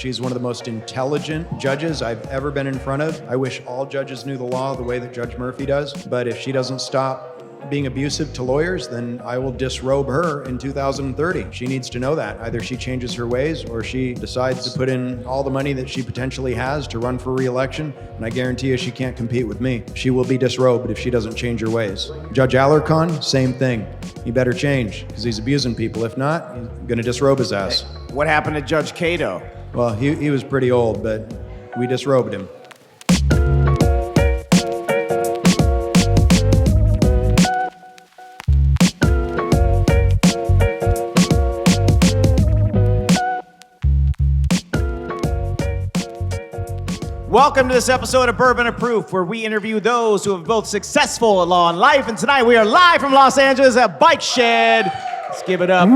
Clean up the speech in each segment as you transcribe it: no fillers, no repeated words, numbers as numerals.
She's one of the most intelligent judges I've ever been in front of. I wish all judges knew the law the way that Judge Murphy does. But if she doesn't stop being abusive to lawyers, then I will disrobe her in 2030. She needs to know that. Either she changes her ways or she decides to put in all the money that she potentially has to run for re-election, and I guarantee you she can't compete with me. She will be disrobed if she doesn't change her ways. Judge Alarcon, same thing. He better change, because he's abusing people. If not, he's gonna disrobe his ass. What happened to Judge Cato? Well, he was pretty old, but we disrobed him. Welcome to this episode of Bourbon and Proof, where we interview those who have both successful at law and life. And tonight we are live from Los Angeles at Bike Shed. Let's give it up.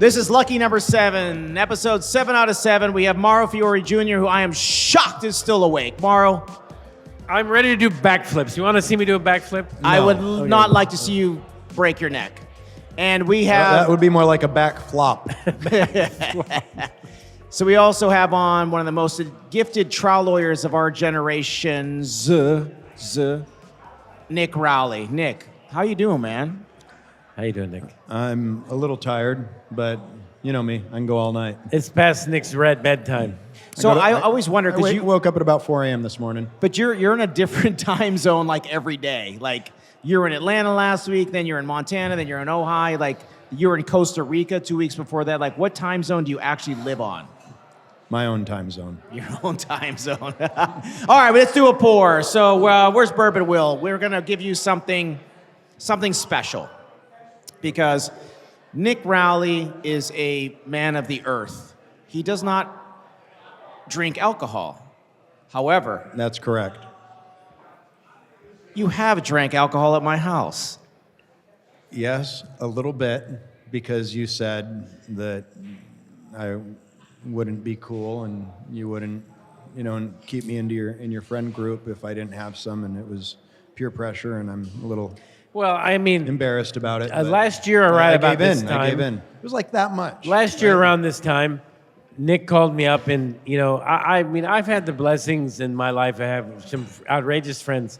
This is lucky number 7, episode 7 out of 7. We have Mauro Fiore Jr., who I am shocked is still awake. Mauro? I'm ready to do backflips. You want to see me do a backflip? No. I would not like to see you break your neck. And we have... That would be more like a back flop. So we also have on one of the most gifted trial lawyers of our generation, Nick Rowley. Nick, how you doing, man? How you doing, Nick? I'm a little tired, but you know me, I can go all night. It's past Nick's red bedtime. So I always wonder, because you woke up at about 4 a.m. this morning. But you're in a different time zone like every day. Like you were in Atlanta last week, then you're in Montana, then you're in Ojai, like you were in Costa Rica 2 weeks before that. Like what time zone do you actually live on? My own time zone. Your own time zone. All right, let's do a pour. So where's Bourbon Will? We're going to give you something special, because Nick Rowley is a man of the earth. He does not drink alcohol. However... That's correct. You have drank alcohol at my house. Yes, a little bit, because you said that I wouldn't be cool and you wouldn't, and keep me in your friend group if I didn't have some, and it was peer pressure, and I'm a little embarrassed about it. Last year around about this time, I gave in. It was like that much. Last year around this time, Nick called me up, and I've had the blessings in my life. I have some outrageous friends,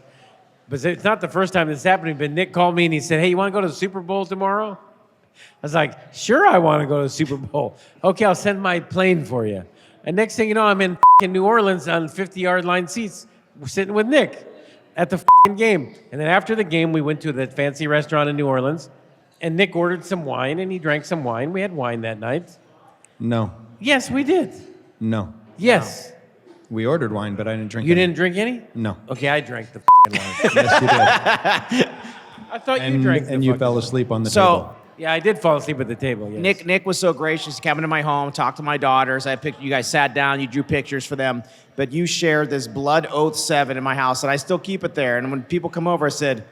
but it's not the first time this is happening. But Nick called me and he said, "Hey, you want to go to the Super Bowl tomorrow?" I was like, sure, I want to go to the Super Bowl. Okay, I'll send my plane for you. And next thing you know, I'm in New Orleans on 50-yard line seats, sitting with Nick at the game. And then after the game, we went to the fancy restaurant in New Orleans, and Nick ordered some wine, and he drank some wine. We had wine that night. No. Yes, we did. No. Yes. No. We ordered wine, but I didn't drink You any. didn't drink any? No. Okay, I drank the wine. Yes, you did. I thought you drank the And you fell asleep on the table. Yeah, I did fall asleep at the table, yes. Nick was so gracious. He came into my home, talked to my daughters. You guys sat down, you drew pictures for them, but you shared this Blood Oath 7 in my house, and I still keep it there. And when people come over, I said,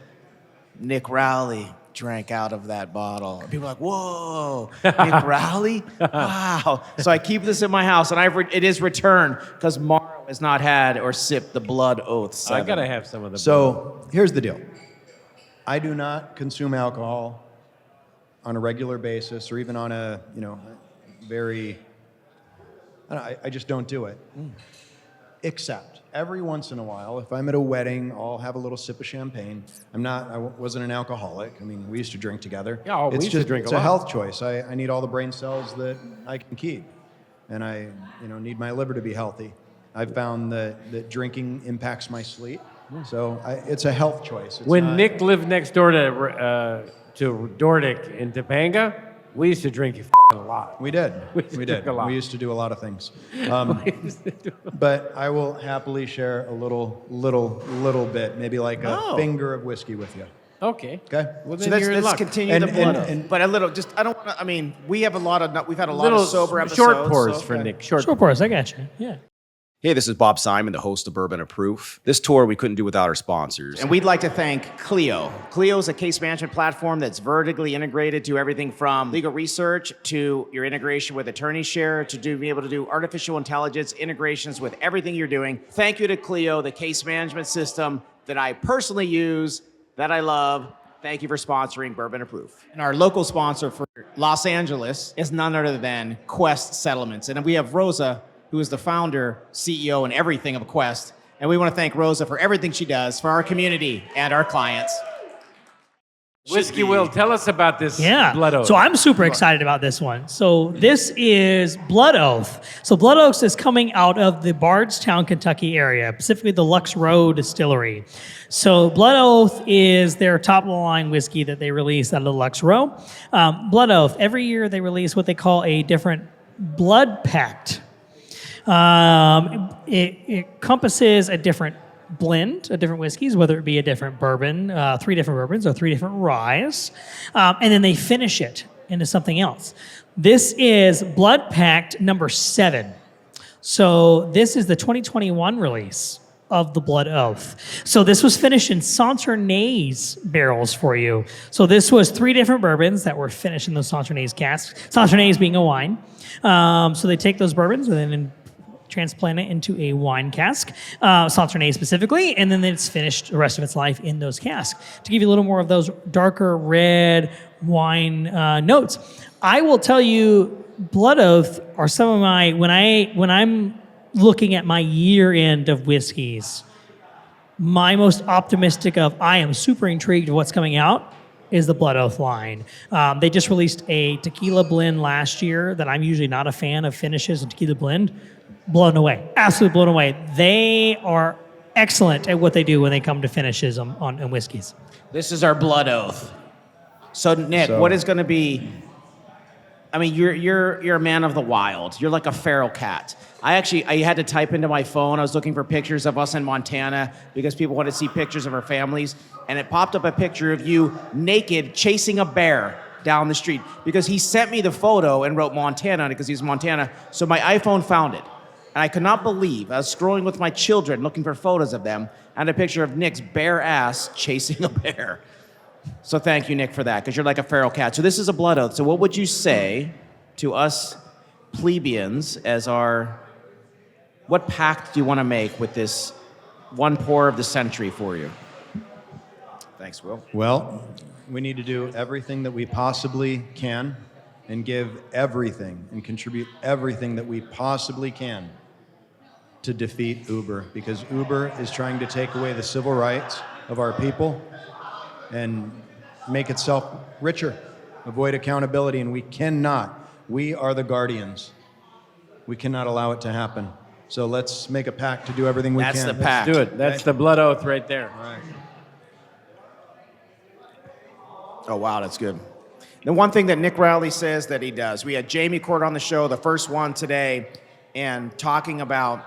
Nick Rowley drank out of that bottle. And people are like, whoa, Nick Rowley? Wow. So I keep this in my house, and it is returned, because Mauro has not had or sipped the Blood Oath 7. I got to have some of the So here's the deal. I do not consume alcohol on a regular basis, or even on a, I just don't do it. Except every once in a while, if I'm at a wedding, I'll have a little sip of champagne. I wasn't an alcoholic. I mean, we used to drink together. Yeah, we used to drink a lot. It's a health choice. I need all the brain cells that I can keep. And I, need my liver to be healthy. I've found that drinking impacts my sleep. So it's a health choice. When Nick lived next door to Dordick in Topanga, we used to drink a lot. We did. We did. A lot. We used to do a lot of things. But I will happily share a little bit, maybe like a finger of whiskey with you. Okay. Okay. Well, So then let's continue the blood oath. But a little, just I don't want to. I mean, we've had a lot of sober episodes. Short pours for Nick. Short pours. I got you. Yeah. Hey, this is Bob Simon, the host of Bourbon and Proof. This tour we couldn't do without our sponsors. And we'd like to thank Clio. Clio is a case management platform that's vertically integrated to everything from legal research to your integration with attorney share to be able to do artificial intelligence integrations with everything you're doing. Thank you to Clio, the case management system that I personally use, that I love. Thank you for sponsoring Bourbon Proof. And our local sponsor for Los Angeles is none other than Quest Settlements. And we have Rosa, who is the founder, CEO, and everything of Quest. And we want to thank Rosa for everything she does for our community and our clients. Whiskey Will, tell us about this Blood Oath. So I'm super excited about this one. So this is Blood Oath. So Blood Oath is coming out of the Bardstown, Kentucky area, specifically the Lux Row Distillery. So Blood Oath is their top-of-the-line whiskey that they release out of the Lux Row. Blood Oath, every year they release what they call a different blood pact. It encompasses a different blend of different whiskeys, whether it be a different bourbon, 3 different bourbons or 3 different ryes, and then they finish it into something else. This is Blood Pact number 7. So this is the 2021 release of the Blood Oath. So this was finished in Sauternes barrels for you. So this was 3 different bourbons that were finished in those Sauternes casks. Sauternes being a wine. So they take those bourbons and then transplant it into a wine cask, Sauternes specifically, and then it's finished the rest of its life in those casks to give you a little more of those darker red wine notes. I will tell you, Blood Oath are some of my, when I'm looking at my year end of whiskeys, my most optimistic of, I am super intrigued of what's coming out, is the Blood Oath line. They just released a tequila blend last year that I'm usually not a fan of finishes of tequila blend. Blown away, absolutely blown away. They are excellent at what they do when they come to finishes on whiskeys. This is our Blood Oath. So Nick, what is going to be? I mean, you're a man of the wild. You're like a feral cat. I had to type into my phone. I was looking for pictures of us in Montana because people wanted to see pictures of our families, and it popped up a picture of you naked chasing a bear down the street because he sent me the photo and wrote Montana on it because he's Montana. So my iPhone found it. And I could not believe, I was scrolling with my children looking for photos of them, and a picture of Nick's bare ass chasing a bear. So thank you, Nick, for that, because you're like a feral cat. So this is a Blood Oath. So what would you say to us plebeians as what pact do you want to make with this one pour of the century for you? Thanks, Will. Well, we need to do everything that we possibly can and give everything and contribute everything that we possibly can to defeat Uber, because Uber is trying to take away the civil rights of our people and make itself richer, avoid accountability, and we cannot. We are the guardians. We cannot allow it to happen. So let's make a pact to do everything we can. That's the pact. Let's do it. That's the Blood Oath right there. All right. Oh, wow, that's good. The one thing that Nick Rowley says that he does, we had Jamie Court on the show, the first one today, and talking about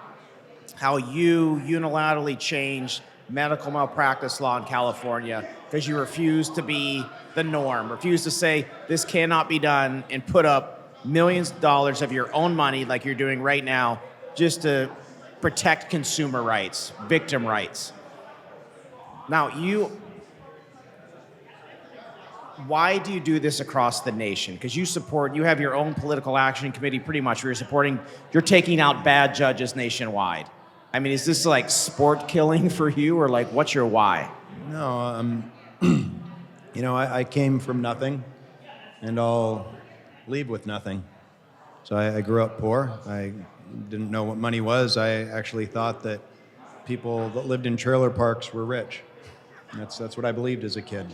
how you unilaterally changed medical malpractice law in California because you refused to be the norm, refused to say this cannot be done and put up millions of dollars of your own money like you're doing right now just to protect consumer rights, victim rights. Now, why do you do this across the nation? Because you have your own political action committee pretty much where you're taking out bad judges nationwide. I mean, is this like sport killing for you, or like what's your why? No, I came from nothing, and I'll leave with nothing. So I grew up poor. I didn't know what money was. I actually thought that people that lived in trailer parks were rich. That's what I believed as a kid,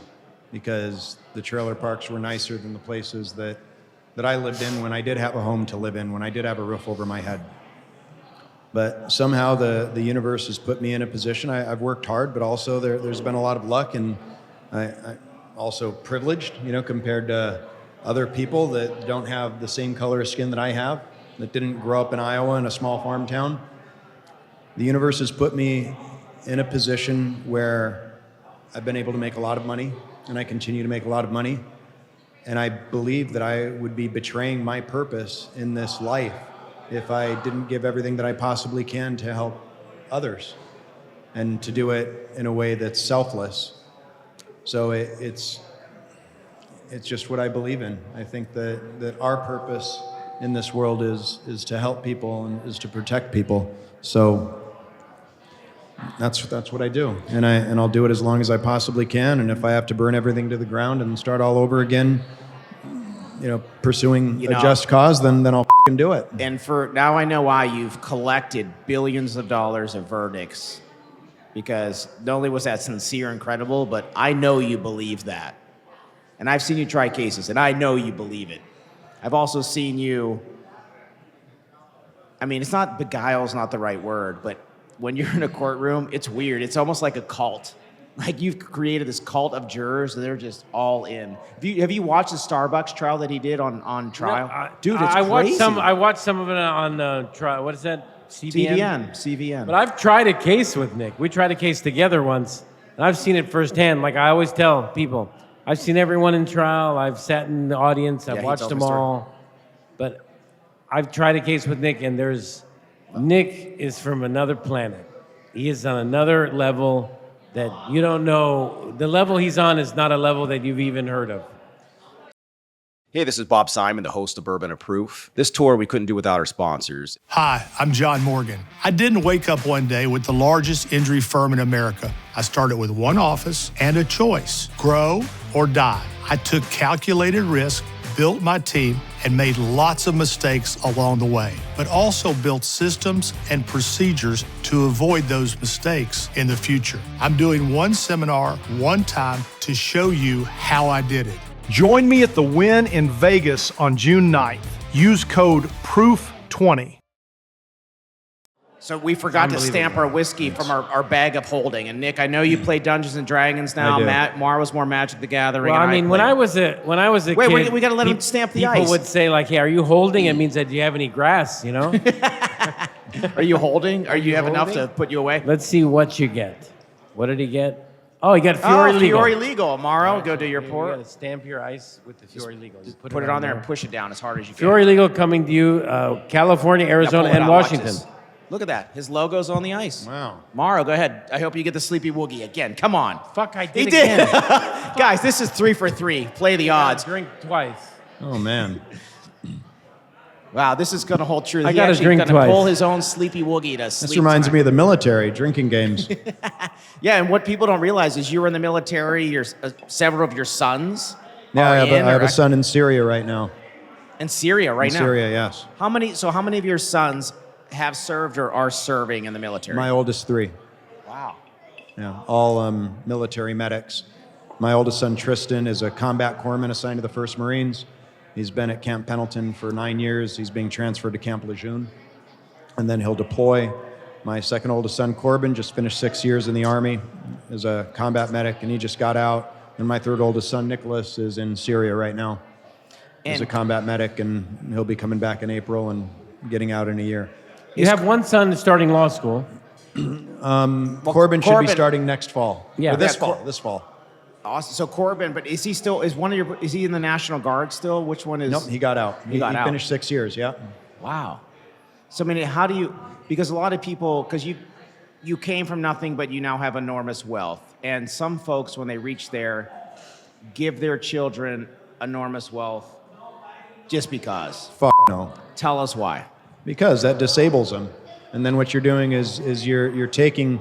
because the trailer parks were nicer than the places that I lived in when I did have a home to live in, when I did have a roof over my head. But somehow the universe has put me in a position. I've worked hard, but also there's been a lot of luck, and I'm also privileged, compared to other people that don't have the same color of skin that I have, that didn't grow up in Iowa in a small farm town. The universe has put me in a position where I've been able to make a lot of money, and I continue to make a lot of money. And I believe that I would be betraying my purpose in this life if I didn't give everything that I possibly can to help others and to do it in a way that's selfless. So it's just what I believe in. I think that our purpose in this world is to help people and is to protect people. So That's what I do, and I'll do it as long as I possibly can. And if I have to burn everything to the ground and start all over again, pursuing a just cause, then I'll f***ing do it. And for now, I know why you've collected billions of dollars of verdicts, because not only was that sincere and credible, but I know you believe that. And I've seen you try cases, and I know you believe it. I've also seen you, I mean, it's not beguile is not the right word, but when you're in a courtroom, it's weird. It's almost like a cult. Like you've created this cult of jurors, and they're just all in. Have you watched the Starbucks trial that he did on trial? No, Dude, it's crazy. I watched some of it on trial. What is that? CVN. But I've tried a case with Nick. We tried a case together once, and I've seen it firsthand. Like I always tell people, I've seen everyone in trial. I've sat in the audience. I've watched them all. But I've tried a case with Nick, and Nick is from another planet. He is on another level that you don't know. The level he's on is not a level that you've even heard of. Hey, this is Bob Simon, the host of Bourbon and Proof. This tour we couldn't do without our sponsors. Hi, I'm John Morgan. I didn't wake up one day with the largest injury firm in America. I started with one office and a choice: grow or die. I took calculated risk, built my team, and made lots of mistakes along the way, but also built systems and procedures to avoid those mistakes in the future. I'm doing one seminar, one time, to show you how I did it. Join me at the Wynn in Vegas on June 9th. Use code PROOF20. So we forgot to stamp our whiskey from our bag of holding. And Nick, I know you play Dungeons and Dragons now. Mauro's more Magic the Gathering. Well, I mean, when I was a kid, we got to let him stamp the ice. People would say like, "Hey, are you holding?" It means that do you have any grass? You know? Are you holding? Are you have enough to put you away? Let's see what you get. What did he get? Oh, he got Fiore Legal. Fiore Legal. Mauro, go do your pour. You got to stamp your ice with the Fiore Legal. Just put it on there and push it down as hard as you can. Fiore Legal coming to you, California, Arizona, and Washington. Look at that. His logo's on the ice. Wow. Mauro, go ahead. I hope you get the Sleepy Woogie again. Come on. Fuck, I did He again. did. Guys, this is 3 for 3. Play the odds. Drink twice. Oh man. Wow, this is going to hold true. I got to drink twice. Pull his own Sleepy Woogie to sleep. This reminds me of the military, drinking games. Yeah, and what people don't realize is you were in the military. Several of your sons Yeah, are I have a son in Syria right now. in Syria right now. Syria, yes. How many of your sons have served or are serving in the military? My oldest 3. Wow. Yeah, all military medics. My oldest son, Tristan, is a combat corpsman assigned to the 1st Marines. He's been at Camp Pendleton for 9 years. He's being transferred to Camp Lejeune, and then he'll deploy. My second oldest son, Corbin, just finished 6 years in the Army as a combat medic, and he just got out. And my third oldest son, Nicholas, is in Syria right now as a combat medic, and he'll be coming back in April and getting out in a year. You have one son starting law school. Corbin should be starting next fall. Yeah. Or this fall. Awesome. So Corbin, but is he in the National Guard still? Which one is? Nope, he got out. He got out. Finished 6 years, yeah. Wow. So, I mean, because a lot of people, because you came from nothing, but you now have enormous wealth. And some folks, when they reach there, give their children enormous wealth just because. Fuck no. Tell us why. Because that disables them. And then what you're doing is you're taking,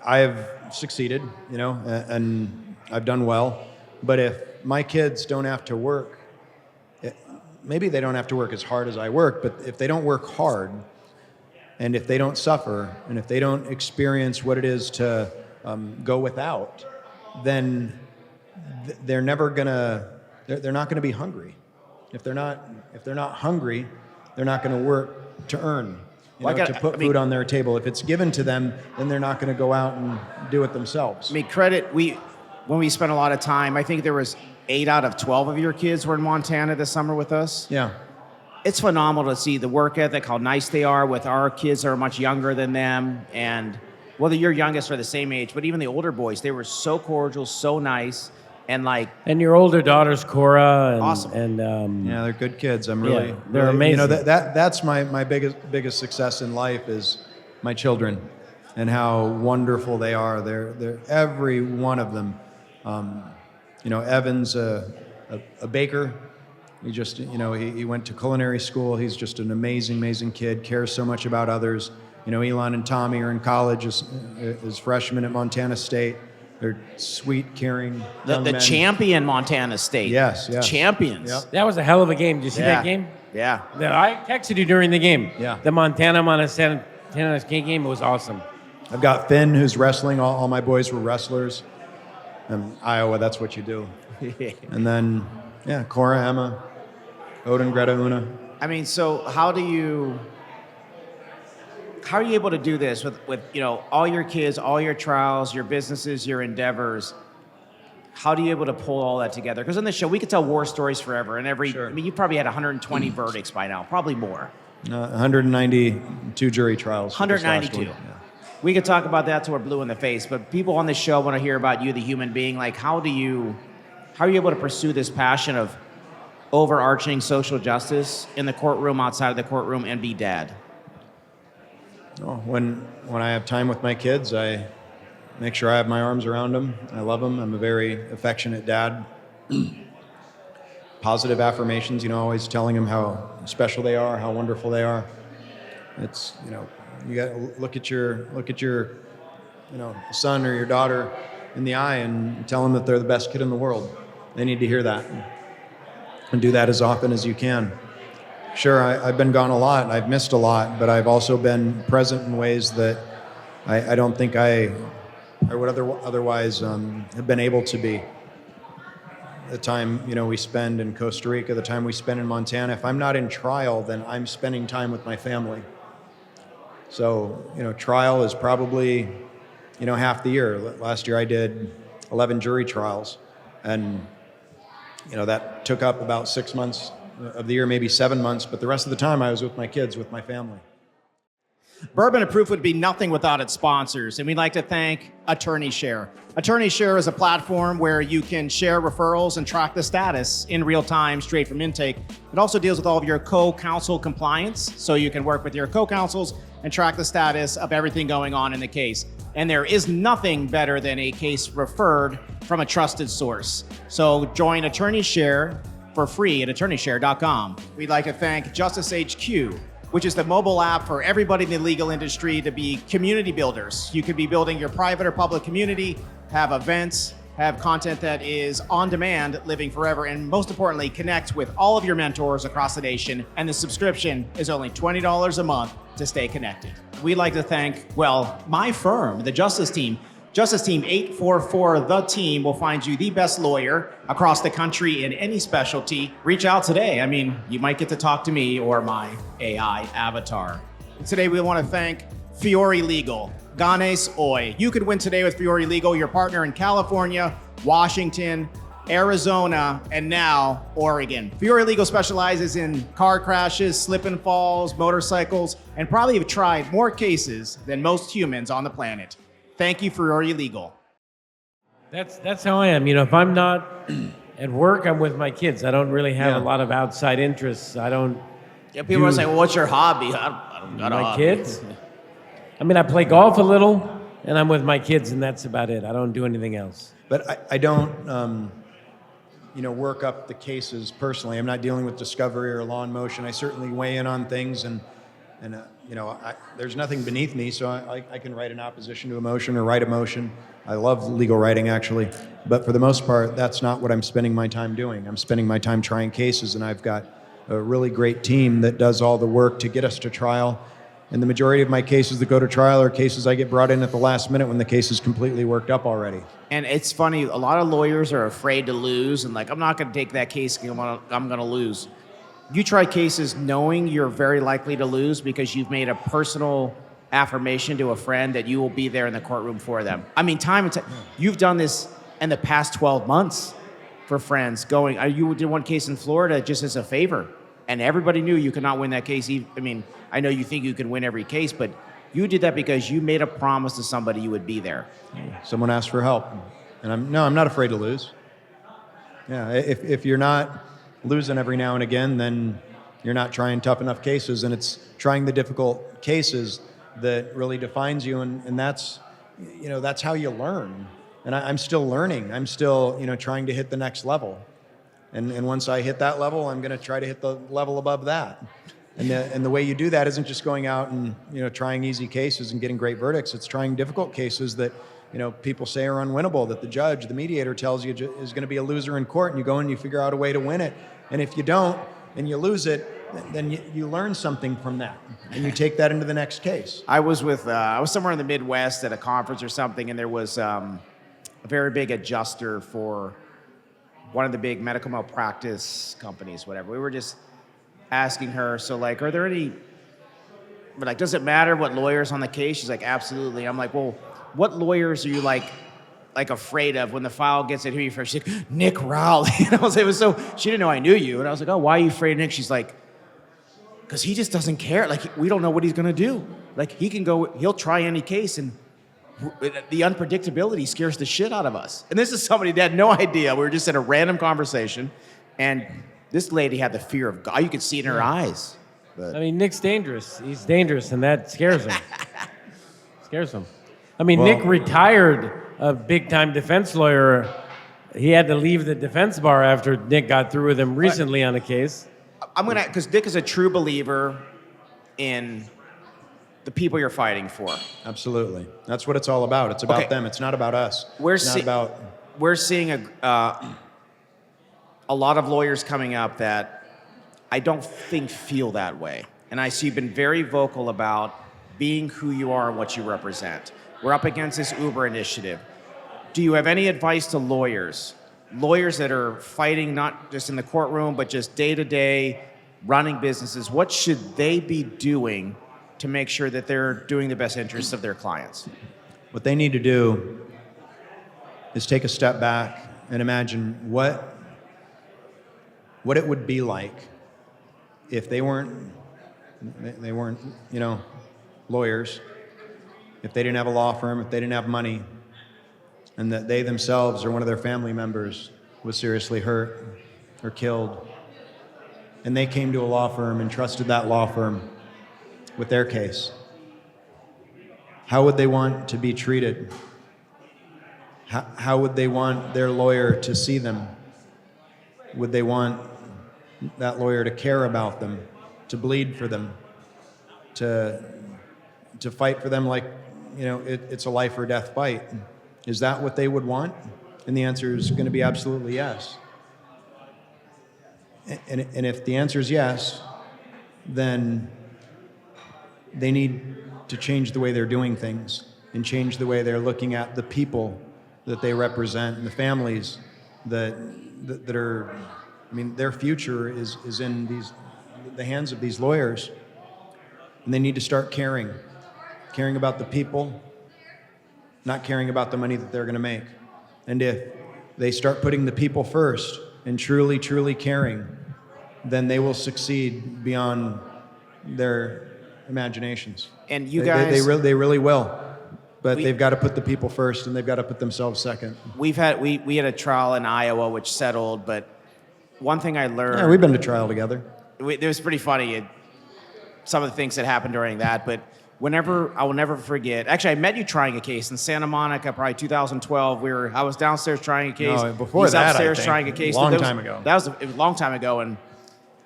I've succeeded, and I've done well. But if my kids don't have to work, maybe they don't have to work as hard as I work, but if they don't work hard, and if they don't suffer, and if they don't experience what it is to go without, then they're never they're not gonna be hungry. If they're not hungry, they're not gonna work to earn. To put food on their table. If it's given to them, then they're not going to go out and do it themselves. I mean, when we spent a lot of time, I think there was 8 out of 12 of your kids were in Montana this summer with us. Yeah. It's phenomenal to see the work ethic, how nice they are with our kids that are much younger than them. And whether your youngest are the same age, but even the older boys, they were so cordial, so nice. And your older daughter's Cora. And, awesome. And yeah, they're good kids. I'm really, they're amazing. That's my biggest success in life is my children, and how wonderful they are. They're every one of them. Evan's a baker. He just he went to culinary school. He's just an amazing kid. Cares so much about others. Elon and Tommy are in college as freshmen at Montana State. They're sweet, caring young The men. champion Montana State. Yes. Champions. Yep. That was a hell of a game. Did you see that game? Yeah. I texted you during the game. Yeah. The Montana game was awesome. I've got Finn, who's wrestling. All my boys were wrestlers. Iowa, that's what you do. And then, Cora, Emma, Odin, Greta, Una. I mean, so how are you able to do this with all your kids, all your trials, your businesses, your endeavors? How are you able to pull all that together? Because on this show, we could tell war stories forever. And Sure. you probably had 120 verdicts by now, probably more. 192 jury trials. for this last 192. one. Yeah. We could talk about that till we're blue in the face, but people on this show want to hear about you, the human being. Like, how are you able to pursue this passion of overarching social justice in the courtroom, outside of the courtroom, and be dad? Oh, when I have time with my kids, I make sure I have my arms around them. I love them. I'm a very affectionate dad. Positive affirmations, always telling them how special they are, how wonderful they are. It's, you got to look at your son or your daughter in the eye and tell them that they're the best kid in the world. They need to hear that. And do that as often as you can. Sure, I've been gone a lot, and I've missed a lot, but I've also been present in ways that I don't think I would otherwise have been able to be. The time, we spend in Costa Rica, the time we spend in Montana, if I'm not in trial, then I'm spending time with my family. So, trial is probably, half the year. Last year I did 11 jury trials, and, that took up about 6 months of the year, maybe 7 months, but the rest of the time I was with my kids, with my family. Bourbon and Proof would be nothing without its sponsors, and we'd like to thank Attorney Share. Attorney Share is a platform where you can share referrals and track the status in real time, straight from intake. It also deals with all of your co-counsel compliance, so you can work with your co-counsels and track the status of everything going on in the case. And there is nothing better than a case referred from a trusted source. So join Attorney Share for free at attorneyshare.com. We'd like to thank Justice HQ, which is the mobile app for everybody in the legal industry to be community builders. You could be building your private or public community, have events, have content that is on demand, living forever, and most importantly, connect with all of your mentors across the nation. And the subscription is only $20 a month to stay connected. We'd like to thank, my firm, the Justice Team. Justice Team 844, the team, will find you the best lawyer across the country in any specialty. Reach out today. I mean, you might get to talk to me or my AI avatar. Today, we want to thank Fiore Legal. Ganes Oy. You could win today with Fiore Legal, your partner in California, Washington, Arizona, and now Oregon. Fiore Legal specializes in car crashes, slip and falls, motorcycles, and probably have tried more cases than most humans on the planet. Thank you, Fiore Legal. That's how I am. If I'm not at work, I'm with my kids. I don't really have a lot of outside interests. I don't. Yeah, people are saying, well, what's your hobby? I don't got a my hobby. kids. I play golf a little, and I'm with my kids, and that's about it. I don't do anything else. But I don't, work up the cases personally. I'm not dealing with discovery or law in motion. I certainly weigh in on things, and there's nothing beneath me, so I can write an opposition to a motion or write a motion. I love legal writing, actually. But for the most part, that's not what I'm spending my time doing. I'm spending my time trying cases, and I've got a really great team that does all the work to get us to trial. And the majority of my cases that go to trial are cases I get brought in at the last minute when the case is completely worked up already. And it's funny, a lot of lawyers are afraid to lose, and I'm not going to take that case because I'm going to lose. You try cases knowing you're very likely to lose because you've made a personal affirmation to a friend that you will be there in the courtroom for them. I mean, time and time. You've done this in the past 12 months for friends going. You did one case in Florida just as a favor, and everybody knew you could not win that case. I know you think you can win every case, but you did that because you made a promise to somebody you would be there. Someone asked for help, and I'm not afraid to lose. Yeah, if you're not losing every now and again, then you're not trying tough enough cases, and it's trying the difficult cases that really defines you, and that's how you learn. And I'm still learning. I'm still trying to hit the next level, and once I hit that level, I'm going to try to hit the level above that. And the way you do that isn't just going out and trying easy cases and getting great verdicts. It's trying difficult cases that people say are unwinnable, that the judge, the mediator tells you is going to be a loser in court, and you go and you figure out a way to win it. And if you don't and you lose it, then you learn something from that, and you take that into the next case. I was somewhere in the Midwest at a conference or something, and there was a very big adjuster for one of the big medical malpractice companies, whatever. We were just asking her, so like, are there any, we're like, does it matter what lawyer's on the case? She's like, absolutely. I'm like, well, what lawyers are you like afraid of when the file gets in? Who are you afraid? She's like, Nick Rowley. And I was like, she didn't know I knew you. And I was like, oh, why are you afraid of Nick? She's like, because he just doesn't care. Like, we don't know what he's going to do. Like, he'll try any case, and the unpredictability scares the shit out of us. And this is somebody that had no idea. We were just in a random conversation, and this lady had the fear of God. You could see it in her eyes. But. I mean, Nick's dangerous. He's dangerous, and that scares him. Scares him. I mean, Nick retired a big-time defense lawyer. He had to leave the defense bar after Nick got through with him recently on a case. Because Nick is a true believer in the people you're fighting for. Absolutely. That's what it's all about. It's about them. It's not about us. We're seeing a lot of lawyers coming up that I don't think feel that way. And I see you've been very vocal about being who you are and what you represent. We're up against this Uber initiative. Do you have any advice to lawyers that are fighting not just in the courtroom, but just day-to-day running businesses? What should they be doing to make sure that they're doing the best interests of their clients? What they need to do is take a step back and imagine what it would be like if they weren't lawyers, if they didn't have a law firm, if they didn't have money, and that they themselves or one of their family members was seriously hurt or killed, and they came to a law firm and trusted that law firm with their case. How would they want to be treated? How would they want their lawyer to see them? Would they want that lawyer to care about them, to bleed for them, to fight for them like, it's a life or death fight? Is that what they would want? And the answer is going to be absolutely yes. And if the answer is yes, then they need to change the way they're doing things and change the way they're looking at the people that they represent and the families that are, their future is in the hands of these lawyers. And they need to start caring about the people, not caring about the money that they're going to make. And if they start putting the people first and truly, truly caring, then they will succeed beyond their imaginations. And you guys... They really will. But they've got to put the people first, and they've got to put themselves second. We had a trial in Iowa which settled, but one thing I learned... Yeah, we've been to trial together. It was pretty funny, some of the things that happened during that, but I will never forget. Actually, I met you trying a case in Santa Monica, probably 2012. I was downstairs trying a case. No, before He's that, upstairs I think. trying a case. Long time ago. It was a long time ago, and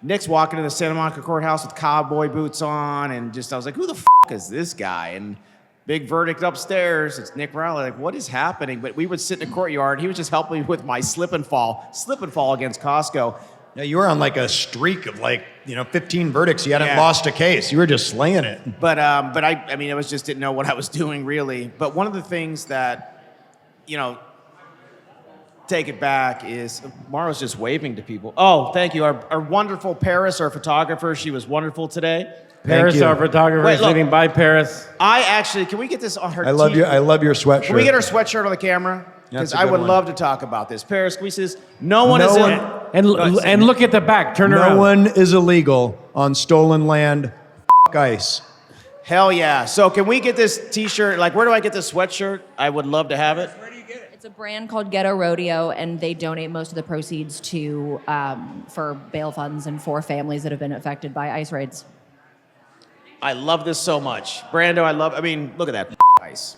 Nick's walking to the Santa Monica courthouse with cowboy boots on, and I was like, who the f*** is this guy? And big verdict upstairs. It's Nick Rowley. Like, what is happening? But we would sit in the courtyard. He was just helping me with my slip and fall against Costco. Yeah, you were on like a streak of 15 verdicts. You hadn't lost a case. You were just slaying it. But I was just didn't know what I was doing really. But one of the things that, take it back is Mauro's just waving to people. Oh, thank you. Our wonderful Paris, our photographer. She was wonderful today. Paris, our photographer, is sitting by Paris. Can we get this on her? I love your sweatshirt. Can we get her sweatshirt on the camera? Because I would love to talk about this. Paris, can we say this? No one is And look at the back. Turn around. No one is illegal on stolen land. ICE. Hell yeah. So can we get this T-shirt? Where do I get this sweatshirt? I would love to have it. Where do you get it? It's a brand called Ghetto Rodeo, and they donate most of the proceeds to for bail funds and for families that have been affected by ICE raids. I love this so much. Brando, look at that ICE.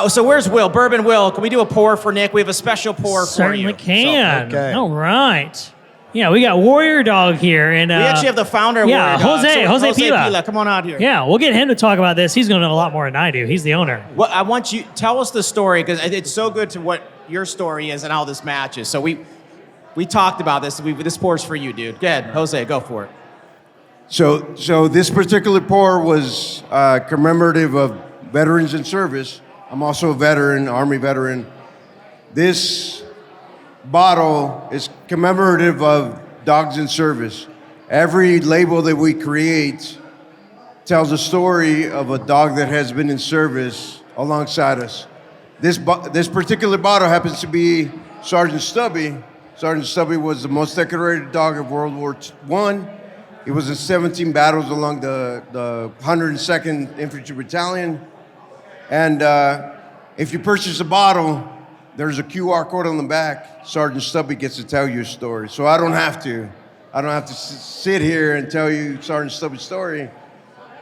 So where's Will? Bourbon Will, can we do a pour for Nick? We have a special pour for you. Certainly can. Okay. All right. Yeah, we got Warrior Dog here, and We actually have the founder of yeah, Warrior Dog. Jose Pila. Come on out here. Yeah, we'll get him to talk about this. He's going to know a lot more than I do. He's the owner. Well, I want you tell us the story because it's so good to what your story is and how this matches. So we talked about this. This pour's for you, dude. Go ahead, Jose, go for it. So this particular pour was commemorative of veterans in service. I'm also a veteran, Army veteran. This bottle is commemorative of dogs in service. Every label that we create tells a story of a dog that has been in service alongside us. This particular bottle happens to be Sergeant Stubby. Sergeant Stubby was the most decorated dog of World War I. He was in 17 battles along the 102nd Infantry Battalion. And if you purchase a bottle, there's a QR code on the back. Sergeant Stubby gets to tell you a story. So I don't have to. I don't have to sit here and tell you Sergeant Stubby's story.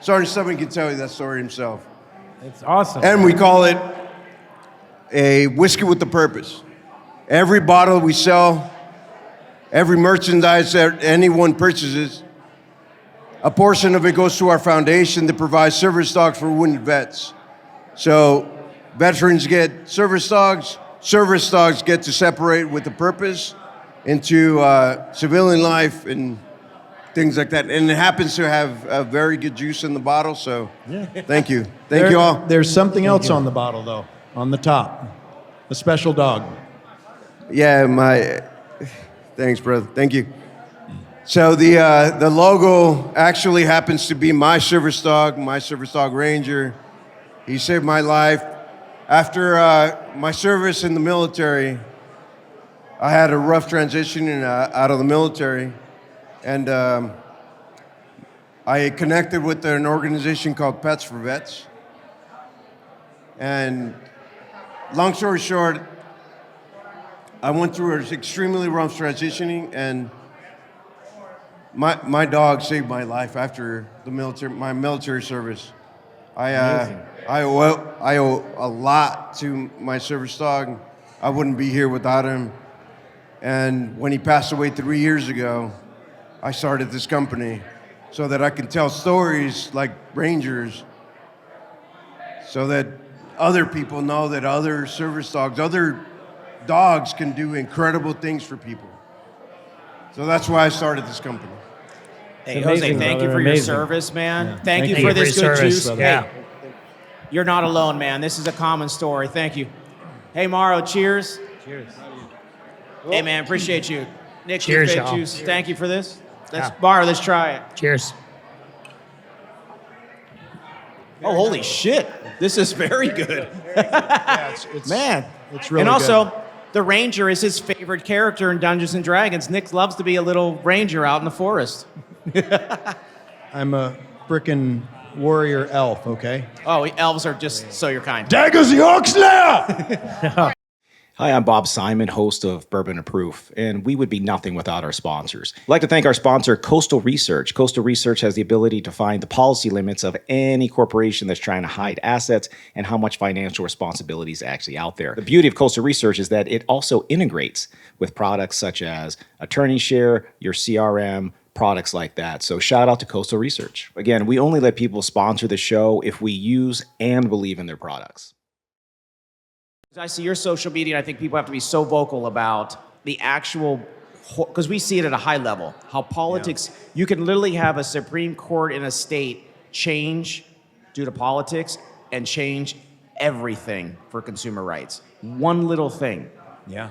Sergeant Stubby can tell you that story himself. It's awesome. And we call it a whiskey with a purpose. Every bottle we sell, every merchandise that anyone purchases, a portion of it goes to our foundation that provides service dogs for wounded vets. So veterans get service dogs get to separate with a purpose into civilian life and things like that. And it happens to have a very good juice in the bottle, so thank you. Thank you all. There's something else on the bottle, though, on the top. A special dog. Yeah, thanks, brother. Thank you. So the logo actually happens to be my service dog Ranger. He saved my life. After my service in the military, I had a rough transition out of the military, and I connected with an organization called Pets for Vets. And long story short, I went through an extremely rough transitioning, and my dog saved my life after my military service. I owe a lot to my service dog. I wouldn't be here without him. And when he passed away 3 years ago, I started this company so that I can tell stories like Rangers, so that other people know that other service dogs, other dogs can do incredible things for people. So that's why I started this company. Hey, It's Jose, amazing, thank you brother. for your Amazing. service, man. Yeah. Thank you Thank for you for this your good service, juice. brother. Hey, Yeah. you're not alone, man. This is a common story. Thank you. Hey, Mauro, cheers. Cheers. Hey, man, appreciate you. Nick, Cheers, you y'all. juice. Thank you for this. Yeah. Mauro, let's try it. Cheers. Oh, holy shit. This is very good. Man. It's really and also, good. the Ranger is his favorite character in Dungeons and Dragons. Nick loves to be a little ranger out in the forest. I'm a frickin' warrior elf, okay? Oh, elves are just so you're kind. Daggers the Oxlayer! Hi, I'm Bob Simon, host of Bourbon and Proof, and we would be nothing without our sponsors. I'd like to thank our sponsor, Coastal Research. Coastal Research has the ability to find the policy limits of any corporation that's trying to hide assets and how much financial responsibility is actually out there. The beauty of Coastal Research is that it also integrates with products such as Attorney Share, your CRM, products like that. So shout out to Coastal Research. Again, we only let people sponsor the show if we use and believe in their products. I see your social media, and I think people have to be so vocal about the actual, because we see it at a high level, how politics, you can literally have a Supreme Court in a state change due to politics and change everything for consumer rights. One little thing. Yeah.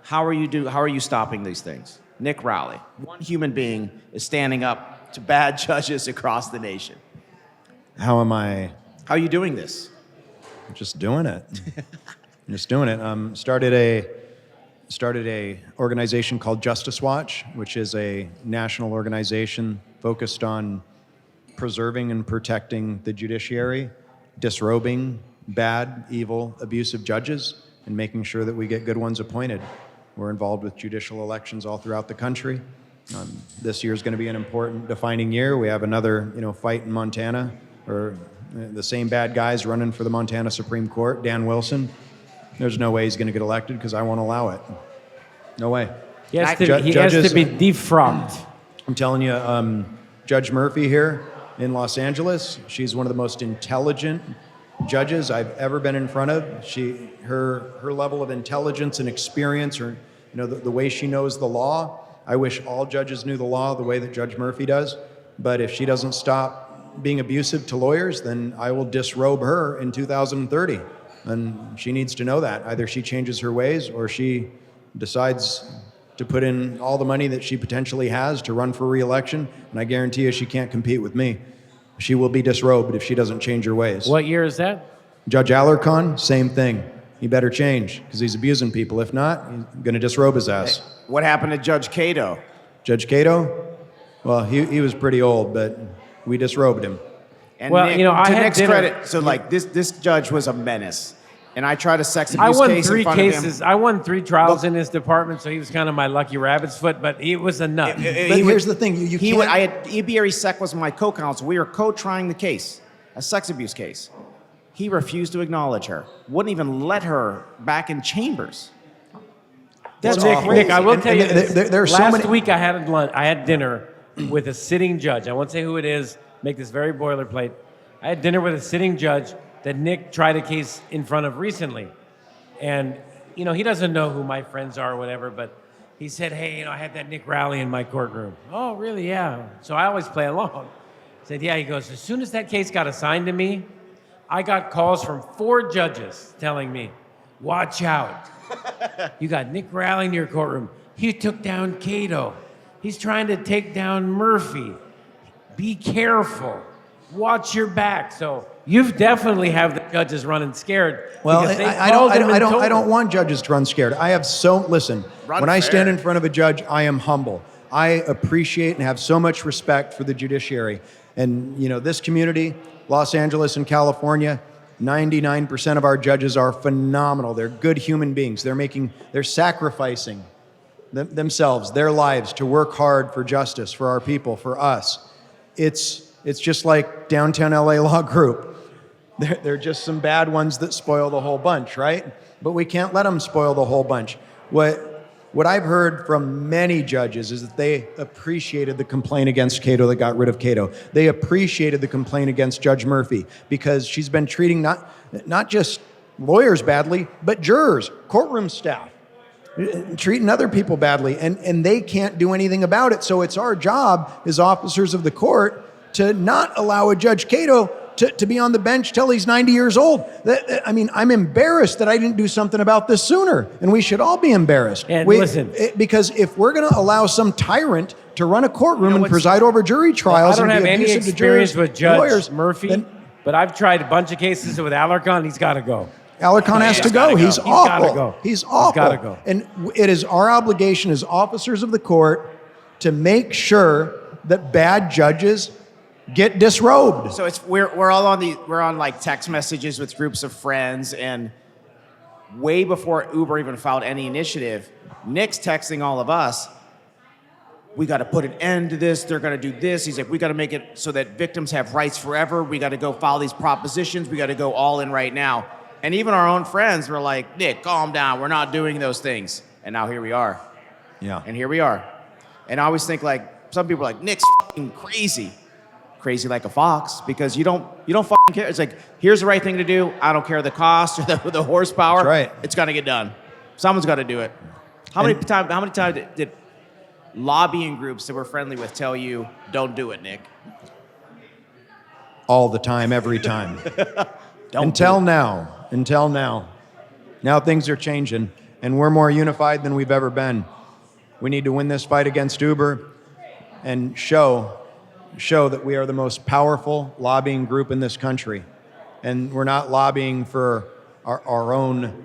How are you stopping these things? Nick Rowley, one human being is standing up to bad judges across the nation. How am I? How are you doing this? I'm just doing it. I'm just doing it. Started a organization called Justice Watch, which is a national organization focused on preserving and protecting the judiciary, disrobing bad, evil, abusive judges, and making sure that we get good ones appointed. We're involved with judicial elections all throughout the country. This year is going to be an important defining year. We have another, fight in Montana, or the same bad guys running for the Montana Supreme Court, Dan Wilson. There's no way he's going to get elected because I won't allow it. No way. He has Ju- to judges- be defrocked. I'm telling you, Judge Murphy here in Los Angeles, she's one of the most intelligent judges I've ever been in front of. Her level of intelligence and experience, or the way she knows the law. I wish all judges knew the law the way that Judge Murphy does. But if she doesn't stop being abusive to lawyers, then I will disrobe her in 2030. And she needs to know that. Either she changes her ways or she decides to put in all the money that she potentially has to run for re-election. And I guarantee you she can't compete with me. She will be disrobed if she doesn't change her ways. What year is that? Judge Alarcon, same thing. He better change because he's abusing people. If not, he's going to disrobe his ass. What happened to Judge Cato? Judge Cato? Well, he was pretty old, but we disrobed him. And Well, Nick, I to had Nick's dinner- credit, so like this judge was a menace, and I tried a sex I abuse won case 3 in front cases. of him. I won 3 trials in his department, so he was kind of my lucky rabbit's foot, but he was a nut. But here's the thing, you He can't... would, I had Iberi Sec was my co-counsel. We were co-trying the case, a sex abuse case. He refused to acknowledge her. Wouldn't even let her back in chambers. That's Well, Nick, I will tell you, there are so last many- week I had dinner with a sitting judge. I won't say who it is, make this very boilerplate. I had dinner with a sitting judge that Nick tried a case in front of recently. And, he doesn't know who my friends are or whatever, but he said, hey, I had that Nick Rowley in my courtroom. Oh, really? Yeah. So I always play along. I said, yeah. He goes, as soon as that case got assigned to me, I got calls from 4 judges telling me, watch out. You got Nick Rowley in your courtroom. He took down Cato. He's trying to take down Murphy. Be careful. Watch your back. So you've definitely have the judges running scared. Well, because they I called him and told don't him. want judges to run scared. Listen, Run when I stand fair. in front of a judge, I am humble. I appreciate and have so much respect for the judiciary. And, this community, Los Angeles and California, 99% of our judges are phenomenal. They're good human beings. They're sacrificing themselves, their lives to work hard for justice, for our people, for us. It's just like downtown LA Law Group. They're just some bad ones that spoil the whole bunch, right? But we can't let them spoil the whole bunch. What I've heard from many judges is that they appreciated the complaint against Cato that got rid of Cato. They appreciated the complaint against Judge Murphy because she's been treating not just lawyers badly, but jurors, courtroom staff, treating other people badly, and they can't do anything about it. So it's our job as officers of the court to not allow a Judge Cato to be on the bench till he's 90 years old. I'm embarrassed that I didn't do something about this sooner, and we should all be embarrassed. And listen. Because if we're going to allow some tyrant to run a courtroom and what's- preside over jury trials I don't and have be any abusive to experience jurors with and lawyers, Judge Murphy, then but I've tried a bunch of cases with Alarcon. He's got to go. Alarcon has to He's go. gotta go. He's He's awful. gotta go. He's He's awful. gotta go. And it is our obligation as officers of the court to make sure that bad judges get disrobed. So we're all on like text messages with groups of friends, and way before Uber even filed any initiative, Nick's texting all of us. We got to put an end to this. They're going to do this. He's like, we got to make it so that victims have rights forever. We got to go file these propositions. We got to go all in right now. And even our own friends were like, Nick, calm down. We're not doing those things. And now here we are. Yeah. And here we are. And I always think like some people are like, Nick's fucking crazy. Crazy like a fox, because you don't fucking care. It's like, here's the right thing to do. I don't care the cost or the horsepower. That's right. It's gonna get done. Someone's got to do it. How many times did lobbying groups that we're friendly with tell you don't do it, Nick? All the time, every time. Don't Until now. Now things are changing, and we're more unified than we've ever been. We need to win this fight against Uber and show that we are the most powerful lobbying group in this country. And we're not lobbying for our own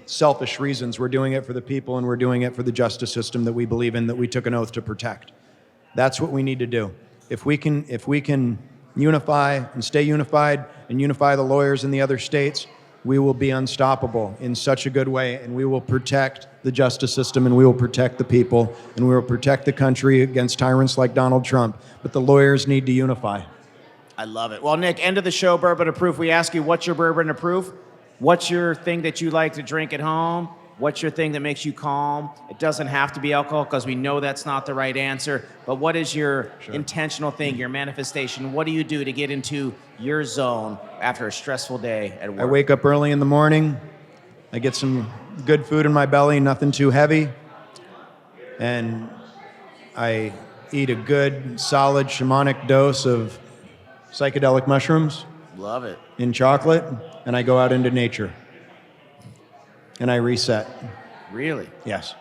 selfish reasons. We're doing it for the people, and we're doing it for the justice system that we believe in, that we took an oath to protect. That's what we need to do. If we can unify and stay unified and unify the lawyers in the other states, we will be unstoppable in such a good way, and we will protect the justice system, and we will protect the people, and we will protect the country against tyrants like Donald Trump. But the lawyers need to unify. I love it. Well, Nick, end of the show, Bourbon of Proof. We ask you, what's your bourbon of proof? What's your thing that you like to drink at home? What's your thing that makes you calm? It doesn't have to be alcohol because we know that's not the right answer. But what is your intentional thing, your manifestation? What do you do to get into your zone after a stressful day at work? I wake up early in the morning. I get some good food in my belly, nothing too heavy. And I eat a good, solid shamanic dose of psychedelic mushrooms Love it. in chocolate, and I go out into nature. And I reset. Really? Yes.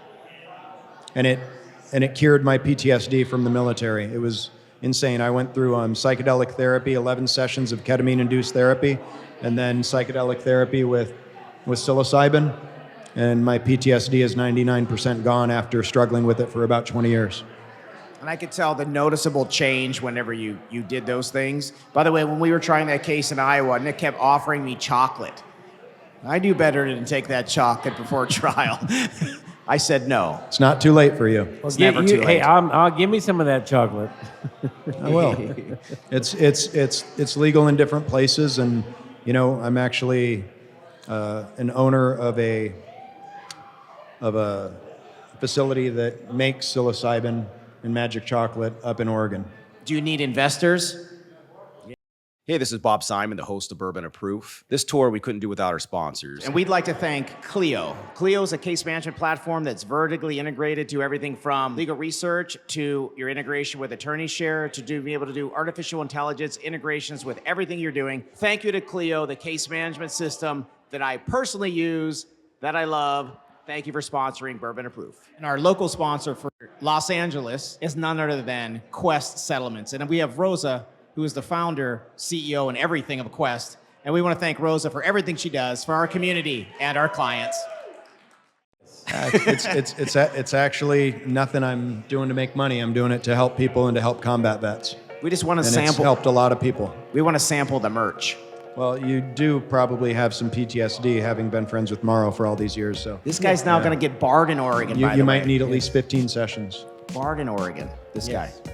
And it cured my PTSD from the military. It was insane. I went through psychedelic therapy, 11 sessions of ketamine-induced therapy, and then psychedelic therapy with psilocybin. And my PTSD is 99% gone after struggling with it for about 20 years. And I could tell the noticeable change whenever you did those things. By the way, when we were trying that case in Iowa, Nick kept offering me chocolate. I knew better than to take that chocolate before trial. I said no. It's not too late for you. It's never too late. Hey, I'll give me some of that chocolate. I will. It's legal in different places, and I'm actually an owner of a facility that makes psilocybin and magic chocolate up in Oregon. Do you need investors? Hey, this is Bob Simon, the host of Bourbon and Proof. This tour we couldn't do without our sponsors. And we'd like to thank Clio. Clio is a case management platform that's vertically integrated to everything from legal research to your integration with attorney share to be able to do artificial intelligence integrations with everything you're doing. Thank you to Clio, the case management system that I personally use, that I love. Thank you for sponsoring Bourbon and Proof. And our local sponsor for Los Angeles is none other than Quest Settlements. And we have Rosa, who is the founder, CEO, and everything of Quest. And we want to thank Rosa for everything she does for our community and our clients. It's actually nothing I'm doing to make money. I'm doing it to help people and to help combat vets. We just want to And it's sample. helped a lot of people. We want to sample the merch. Well, you do probably have some PTSD having been friends with Mauro for all these years. So This guy's now going to get barred in Oregon, by the you way. might need at least 15 sessions. Barred in Oregon, this Yes. guy.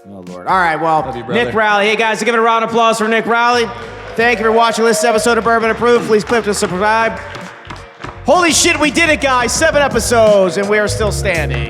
Oh, Lord. All right, well, Love you, brother. Nick Rowley. Hey, guys, give it a round of applause for Nick Rowley. Thank you for watching this episode of Bourbon and Proof. Please click to subscribe. Holy shit, we did it, guys. 7 episodes, and we are still standing.